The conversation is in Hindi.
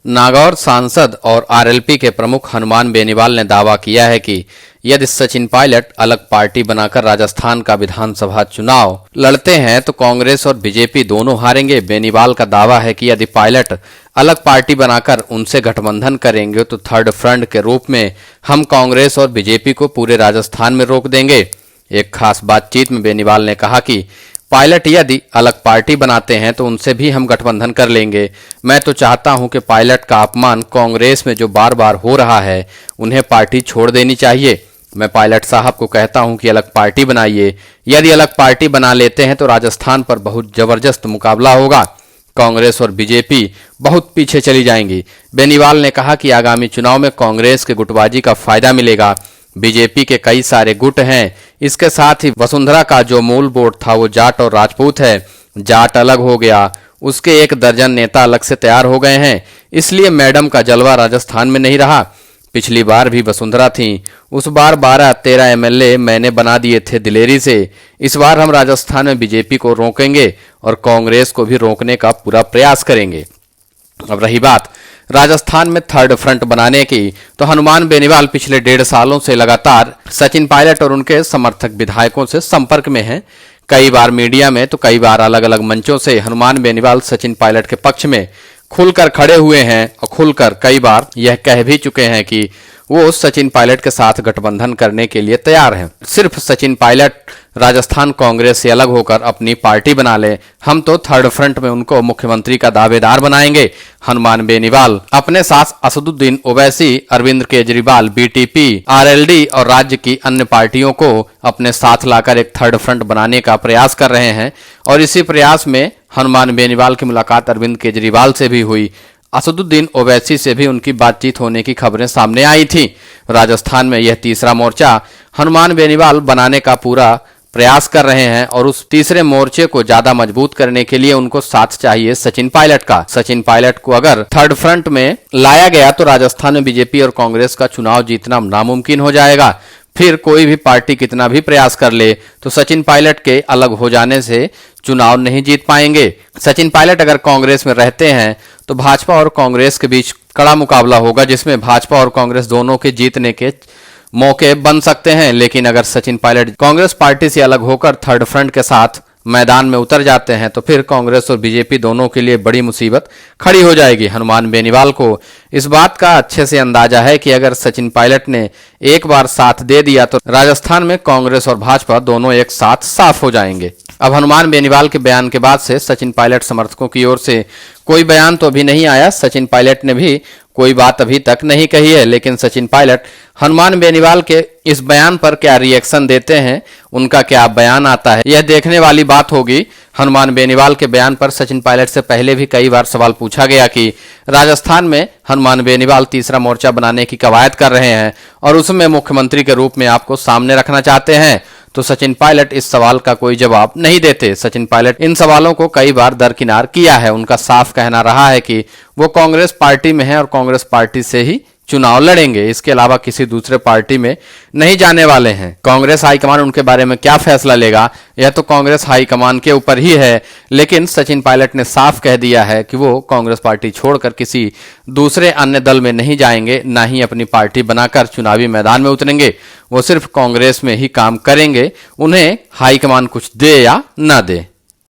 नागौर सांसद और आरएलपी के प्रमुख हनुमान बेनीवाल ने दावा किया है कि यदि सचिन पायलट अलग पार्टी बनाकर राजस्थान का विधानसभा चुनाव लड़ते हैं तो कांग्रेस और बीजेपी दोनों हारेंगे। बेनीवाल का दावा है कि यदि पायलट अलग पार्टी बनाकर उनसे गठबंधन करेंगे तो थर्ड फ्रंट के रूप में हम कांग्रेस और बीजेपी को पूरे राजस्थान में रोक देंगे। एक खास बातचीत में बेनीवाल ने कहा कि पायलट यदि अलग पार्टी बनाते हैं तो उनसे भी हम गठबंधन कर लेंगे। मैं तो चाहता हूं कि पायलट का अपमान कांग्रेस में जो बार बार हो रहा है उन्हें पार्टी छोड़ देनी चाहिए। मैं पायलट साहब को कहता हूं कि अलग पार्टी बनाइए। यदि अलग पार्टी बना लेते हैं तो राजस्थान पर बहुत जबरदस्त मुकाबला होगा। कांग्रेस और बीजेपी बहुत पीछे चली जाएंगी। बेनीवाल ने कहा कि आगामी चुनाव में कांग्रेस के गुटबाजी का फायदा मिलेगा। बीजेपी के कई सारे गुट हैं। इसके साथ ही वसुंधरा का जो मूल वोट था वो जाट और राजपूत है। जाट अलग हो गया, उसके 1 दर्जन नेता अलग से तैयार हो गए हैं। इसलिए मैडम का जलवा राजस्थान में नहीं रहा। पिछली बार भी वसुंधरा थी, उस बार 12-13 एमएलए मैंने बना दिए थे दिलेरी से। इस बार हम राजस्थान में बीजेपी को रोकेंगे और कांग्रेस को भी रोकने का पूरा प्रयास करेंगे। अब रही बात राजस्थान में थर्ड फ्रंट बनाने की, तो हनुमान बेनीवाल पिछले 1.5 सालों से लगातार सचिन पायलट और उनके समर्थक विधायकों से संपर्क में हैं। कई बार मीडिया में तो कई बार अलग अलग मंचों से हनुमान बेनीवाल सचिन पायलट के पक्ष में खुलकर खड़े हुए हैं और खुलकर कई बार यह कह भी चुके हैं कि वो सचिन पायलट के साथ गठबंधन करने के लिए तैयार हैं। सिर्फ सचिन पायलट राजस्थान कांग्रेस से अलग होकर अपनी पार्टी बना ले, हम तो थर्ड फ्रंट में उनको मुख्यमंत्री का दावेदार बनाएंगे। हनुमान बेनीवाल अपने साथ असदुद्दीन ओवैसी, अरविंद केजरीवाल, बीटीपी, आरएलडी और राज्य की अन्य पार्टियों को अपने साथ लाकर एक थर्ड फ्रंट बनाने का प्रयास कर रहे हैं। और इसी प्रयास में हनुमान बेनीवाल की मुलाकात अरविंद केजरीवाल से भी हुई। असदुद्दीन ओवैसी से भी उनकी बातचीत होने की खबरें सामने आई थी। राजस्थान में यह तीसरा मोर्चा हनुमान बेनीवाल बनाने का पूरा प्रयास कर रहे हैं और उस तीसरे मोर्चे को ज्यादा मजबूत करने के लिए उनको साथ चाहिए सचिन पायलट का। सचिन पायलट को अगर थर्ड फ्रंट में लाया गया तो राजस्थान में बीजेपी और कांग्रेस का चुनाव जीतना नामुमकिन हो जाएगा। फिर कोई भी पार्टी कितना भी प्रयास कर ले तो सचिन पायलट के अलग हो जाने से चुनाव नहीं जीत पाएंगे। सचिन पायलट अगर कांग्रेस में रहते हैं तो भाजपा और कांग्रेस के बीच कड़ा मुकाबला होगा, जिसमें भाजपा और कांग्रेस दोनों के जीतने के मौके बन सकते हैं। लेकिन अगर सचिन पायलट कांग्रेस पार्टी से अलग होकर थर्ड फ्रंट के साथ मैदान में उतर जाते हैं तो फिर कांग्रेस और बीजेपी दोनों के लिए बड़ी मुसीबत खड़ी हो जाएगी। हनुमान बेनीवाल को इस बात का अच्छे से अंदाजा है कि अगर सचिन पायलट ने एक बार साथ दे दिया तो राजस्थान में कांग्रेस और भाजपा दोनों एक साथ साफ हो जाएंगे। अब हनुमान बेनीवाल के बयान के बाद से सचिन पायलट समर्थकों की ओर से कोई बयान तो अभी नहीं आया। सचिन पायलट ने भी कोई बात अभी तक नहीं कही है, लेकिन सचिन पायलट हनुमान बेनीवाल के इस बयान पर क्या रिएक्शन देते हैं, उनका क्या बयान आता है, यह देखने वाली बात होगी। हनुमान बेनीवाल के बयान पर सचिन पायलट से पहले भी कई बार सवाल पूछा गया कि राजस्थान में हनुमान बेनीवाल तीसरा मोर्चा बनाने की कवायद कर रहे हैं और उसमें मुख्यमंत्री के रूप में आपको सामने रखना चाहते हैं, तो सचिन पायलट इस सवाल का कोई जवाब नहीं देते। सचिन पायलट इन सवालों को कई बार दरकिनार किया है। उनका साफ कहना रहा है कि वो कांग्रेस पार्टी में है और कांग्रेस पार्टी से ही चुनाव लड़ेंगे, इसके अलावा किसी दूसरे पार्टी में नहीं जाने वाले हैं। कांग्रेस हाईकमान उनके बारे में क्या फैसला लेगा यह तो कांग्रेस हाईकमान के ऊपर ही है, लेकिन सचिन पायलट ने साफ कह दिया है कि वो कांग्रेस पार्टी छोड़कर किसी दूसरे अन्य दल में नहीं जाएंगे, ना ही अपनी पार्टी बनाकर चुनावी मैदान में उतरेंगे। वो सिर्फ कांग्रेस में ही काम करेंगे, उन्हें हाईकमान कुछ दे या न दे।